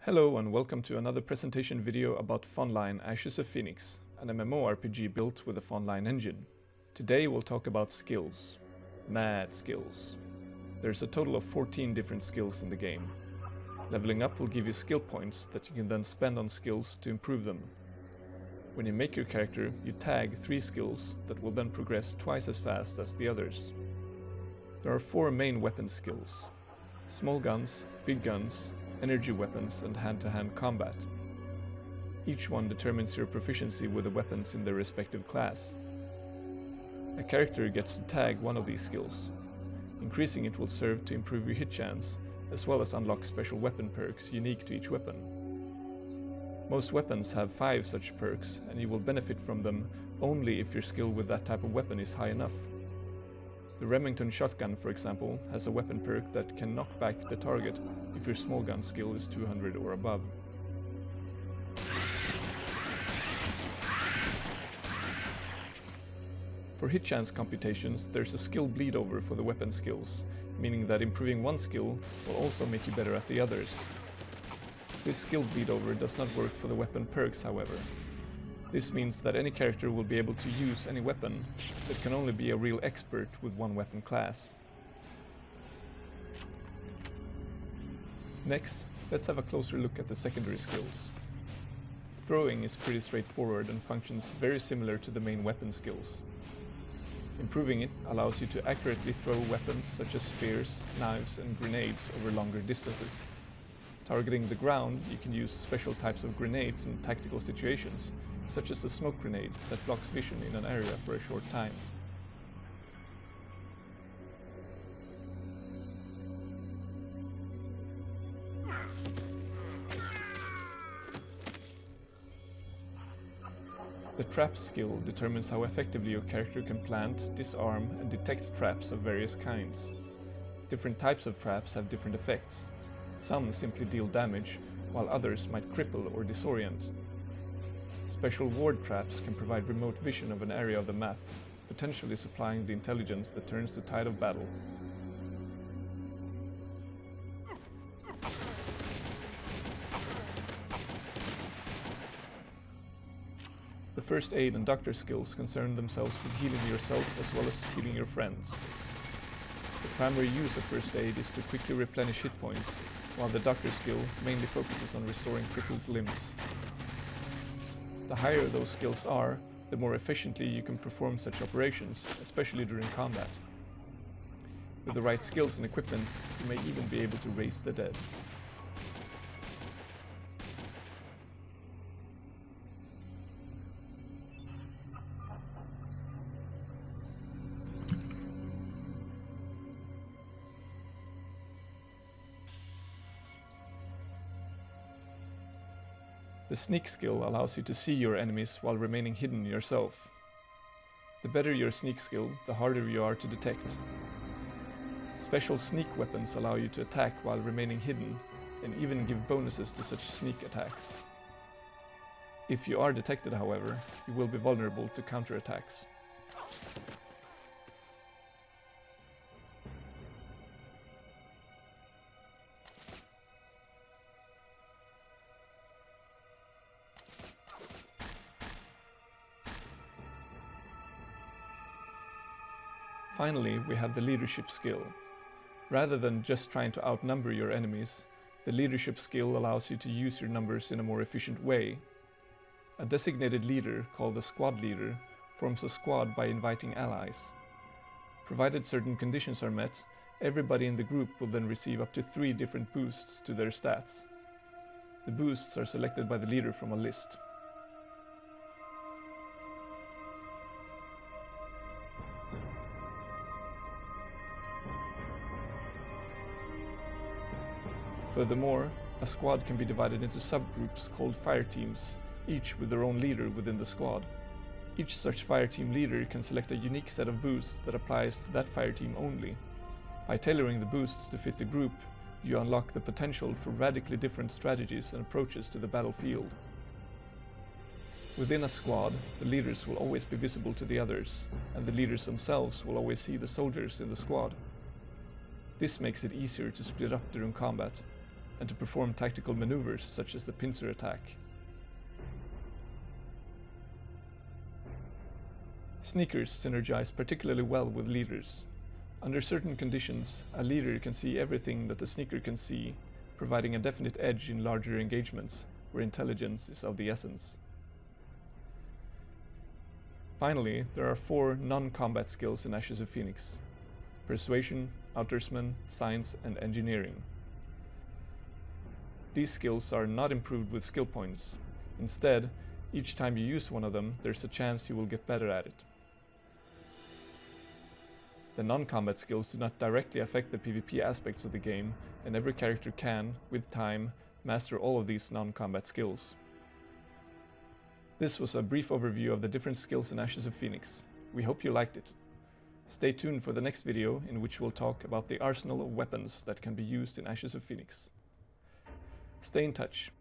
Hello and welcome to another presentation video about FOnline Ashes of Phoenix, an MMORPG built with a FOnline engine. Today we'll talk about skills. Mad skills. There's a total of 14 different skills in the game. Leveling up will give you skill points that you can then spend on skills to improve them. When you make your character, you tag 3 skills that will then progress twice as fast as the others. There are 4 main weapon skills: small guns, big guns, energy weapons and hand-to-hand combat. Each one determines your proficiency with the weapons in their respective class. A character gets to tag one of these skills. Increasing it will serve to improve your hit chance, as well as unlock special weapon perks unique to each weapon. Most weapons have 5 such perks, and you will benefit from them only if your skill with that type of weapon is high enough. The Remington shotgun, for example, has a weapon perk that can knock back the target if your small gun skill is 200 or above. For hit chance computations, there's a skill bleed over for the weapon skills, meaning that improving one skill will also make you better at the others. This skill bleed over does not work for the weapon perks, however. This means that any character will be able to use any weapon, but can only be a real expert with one weapon class. Next, let's have a closer look at the secondary skills. Throwing is pretty straightforward and functions very similar to the main weapon skills. Improving it allows you to accurately throw weapons such as spears, knives and grenades over longer distances. Targeting the ground, you can use special types of grenades in tactical situations, such as a smoke grenade that blocks vision in an area for a short time. The trap skill determines how effectively your character can plant, disarm and detect traps of various kinds. Different types of traps have different effects. Some simply deal damage, while others might cripple or disorient. Special ward traps can provide remote vision of an area of the map, potentially supplying the intelligence that turns the tide of battle. The first aid and doctor skills concern themselves with healing yourself as well as healing your friends. The primary use of first aid is to quickly replenish hit points, while the doctor skill mainly focuses on restoring crippled limbs. The higher those skills are, the more efficiently you can perform such operations, especially during combat. With the right skills and equipment, you may even be able to raise the dead. The sneak skill allows you to see your enemies while remaining hidden yourself. The better your sneak skill, the harder you are to detect. Special sneak weapons allow you to attack while remaining hidden, and even give bonuses to such sneak attacks. If you are detected, however, you will be vulnerable to counterattacks. Finally, we have the leadership skill. Rather than just trying to outnumber your enemies, the leadership skill allows you to use your numbers in a more efficient way. A designated leader, called the squad leader, forms a squad by inviting allies. Provided certain conditions are met, everybody in the group will then receive up to 3 different boosts to their stats. The boosts are selected by the leader from a list. Furthermore, a squad can be divided into subgroups called fire teams, each with their own leader within the squad. Each such fire team leader can select a unique set of boosts that applies to that fire team only. By tailoring the boosts to fit the group, you unlock the potential for radically different strategies and approaches to the battlefield. Within a squad, the leaders will always be visible to the others, and the leaders themselves will always see the soldiers in the squad. This makes it easier to split up during combat, and to perform tactical maneuvers such as the pincer attack. Sneakers synergize particularly well with leaders. Under certain conditions, a leader can see everything that the sneaker can see, providing a definite edge in larger engagements where intelligence is of the essence. Finally, there are 4 non-combat skills in Ashes of Phoenix: Persuasion, Outdoorsman, Science, and Engineering. These skills are not improved with skill points. Instead, each time you use one of them, there's a chance you will get better at it. The non-combat skills do not directly affect the PvP aspects of the game, and every character can, with time, master all of these non-combat skills. This was a brief overview of the different skills in Ashes of Phoenix. We hope you liked it. Stay tuned for the next video, in which we'll talk about the arsenal of weapons that can be used in Ashes of Phoenix. Stay in touch.